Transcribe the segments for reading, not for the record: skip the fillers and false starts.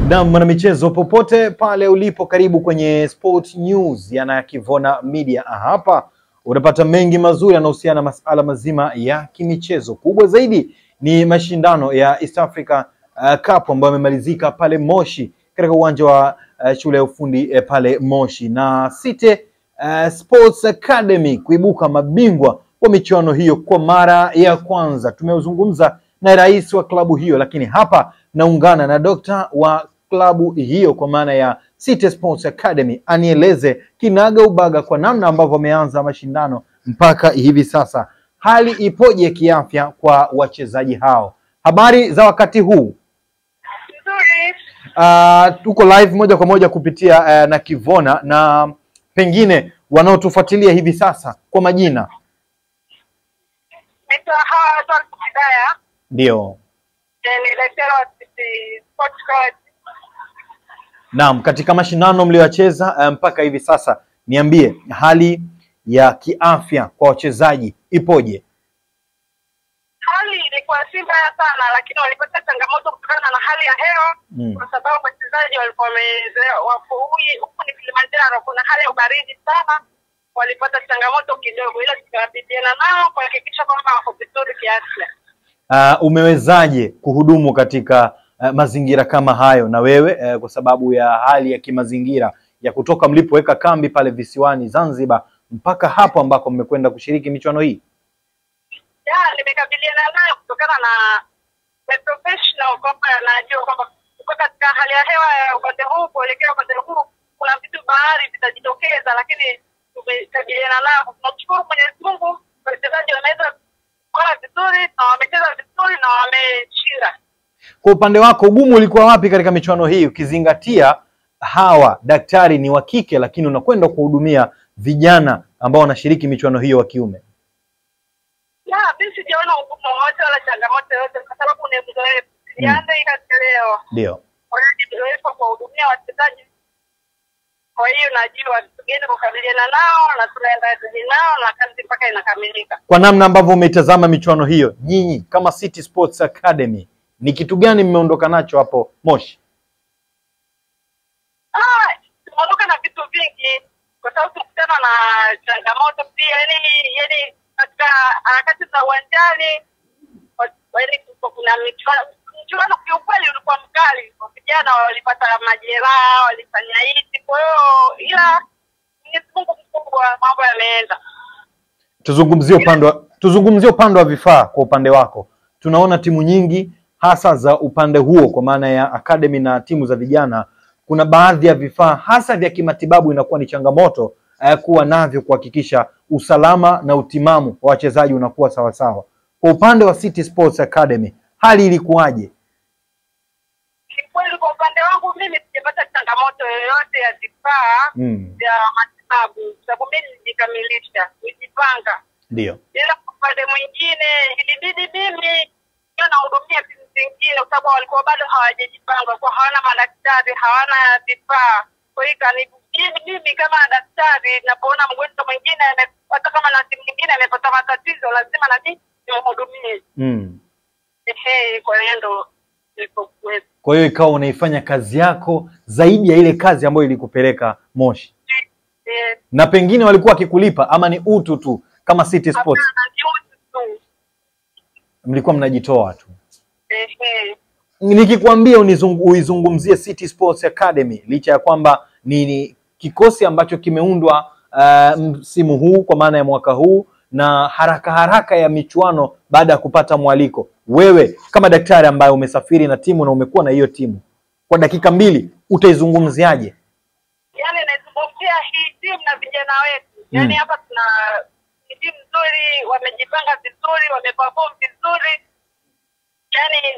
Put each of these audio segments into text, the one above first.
Na mwanamichezo popote pale ulipo, karibu kwenye Sport News yana Kivona Media. Hapa unapata mengi mazuri yanayohusiana na masuala mazima ya kimichezo. Kubwa zaidi ni mashindano ya East Africa Cup ambayo yamemalizika pale Moshi katika uwanja wa shule ya ufundi pale Moshi, na City Sports Academy kuibuka mabingwa wa michuano hiyo kwa mara ya kwanza. Tumeuzungumza na rais wa klabu hiyo, lakini hapa naungana na dokta wa klabu hiyo kwa maana ya City Sports Academy anieleze kinaga ubaga kwa namna ambavyo wameanza mashindano mpaka hivi sasa. Hali ipoje kiafya kwa wachezaji hao? Habari za wakati huu? Tuko live moja kwa moja kupitia na Kivona, na pengine wanaotufuatilia hivi sasa kwa majina. Ndio. Naam, katika mashindano mliocheza mpaka hivi sasa, niambie hali ya kiafya kwa wachezaji ipoje? Hali ilikuwa si mbaya sana, lakini walipata changamoto kutokana na hali ya hewa kwa sababu wachezaji walikuwa huku ni Kilimanjaro, kuna hali ya ubaridi sana, walipata changamoto kidogo, ila tukawapidiana nao kuhakikisha kwamba wako vizuri kiafya. Umewezaje kuhudumu katika mazingira kama hayo na wewe kwa sababu ya hali ya kimazingira ya kutoka mlipoweka kambi pale visiwani Zanzibar mpaka hapo ambako mmekwenda kushiriki michuano hii? Nimekabiliana nayo kutokana na professional, kwamba najua kwamba kutoka katika hali ya hewa ya upande huu kuelekea upande huu kuna vitu bahari vitajitokeza, lakini tumekabiliana nayo. Tunashukuru Mwenyezi Mungu, wachezaji wameweza kuwa vizuri na wamecheza vizuri na wameshinda. Kwa upande wako ugumu ulikuwa wapi katika michuano hii, ukizingatia hawa daktari ni wa kike lakini unakwenda kuhudumia vijana ambao wanashiriki michuano hiyo wa kiume? Mimi sijaona ugumu wote wala changamoto yote kwa sababu ni mzoefu. Sianze ikachelewa. Ndio. Kwa hiyo ni mzoefu kwa kuhudumia wachezaji. Kwa hiyo najua tugeni kukabiliana nao na tunaenda nao na kazi mpaka inakamilika. Kwa namna ambavyo umetazama michuano hiyo, nyinyi kama City Sports Academy, ni kitu gani mmeondoka nacho hapo Moshi? Tumeondoka na vitu vingi kwa sababu tunakutana na changamoto pia, yani katika harakati za uwanjani, kuna michuano kiukweli ulikuwa mkali. Vijana walipata majeraha, walifanya hivi, kwa hiyo ila Mwenyezi Mungu mkubwa, mambo yameenda. Tuzungumzie upande wa vifaa. Kwa upande wako, tunaona timu nyingi hasa za upande huo kwa maana ya academy na timu za vijana, kuna baadhi ya vifaa hasa vya kimatibabu inakuwa ni changamoto kuwa navyo kuhakikisha usalama na utimamu wa wachezaji unakuwa sawa sawa. Kwa upande wa City Sports Academy, hali ilikuwaje? Kweli kwa upande wangu mimi sijapata changamoto yoyote ya vifaa vya matibabu, sababu mimi nijikamilisha, nijipanga. Ndio. Ila kwa upande mwingine ilibidi mimi nahudumia timu zingine kwa sababu walikuwa bado hawajajipanga, kwa hawana madaktari, hawana vifaa. Kwa hiyo mimi kama daktari napoona mgonjwa mwingine hata kama na timu nyingine amepata matatizo, lazima na mimi nimhudumie. Kwa hiyo ndo nilipokuwepo. Kwa hiyo ikawa unaifanya kazi yako zaidi ya ile kazi ambayo ilikupeleka Moshi. Na pengine walikuwa wakikulipa ama ni utu tu kama City Sports? Mlikuwa mnajitoa tu. Nikikwambia uizungumzie City Sports Academy, licha ya kwamba ni kikosi ambacho kimeundwa msimu huu kwa maana ya mwaka huu na haraka ya michuano baada ya kupata mwaliko, wewe kama daktari ambaye umesafiri na timu na umekuwa na hiyo timu, kwa dakika mbili utaizungumziaje? Naizungumzia hii timu na vijana wetu. Hapa tuna timu nzuri, wamejipanga vizuri, wameperform vizuri.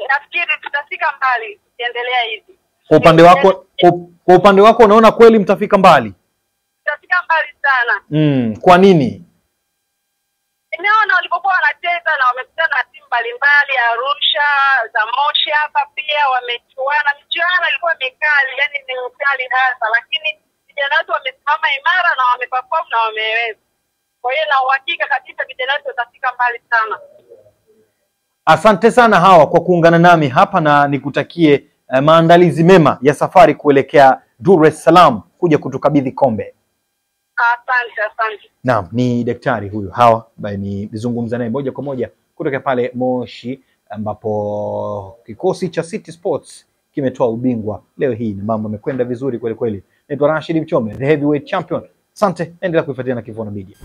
Nafikiri tutafika mbali tukiendelea hivi. Kwa upande wako unaona kweli mtafika mbali? Tutafika mbali sana. Kwa nini? Nimeona walipokuwa wanacheza na wamekutana na timu mbalimbali Arusha, za Moshi hapa pia wamechuana. Michuano ilikuwa mikali, ni mikali hasa, lakini vijana wetu wamesimama imara na wameperform na wameweza. Kwa hiyo na uhakika kabisa vijana wetu watafika mbali sana. Asante sana Hawa kwa kuungana nami hapa, na nikutakie maandalizi mema ya safari kuelekea Dar es Salaam kuja kutukabidhi kombe. Asante. Naam, ni daktari huyu Hawa ambaye nizungumza naye moja kwa moja kutoka pale Moshi, ambapo kikosi cha City Sports kimetoa ubingwa leo hii na mambo yamekwenda vizuri kweli kweli. Naitwa Rashid Mchome, the heavyweight champion. Asante, endelea kuifuatilia na Kivona Media.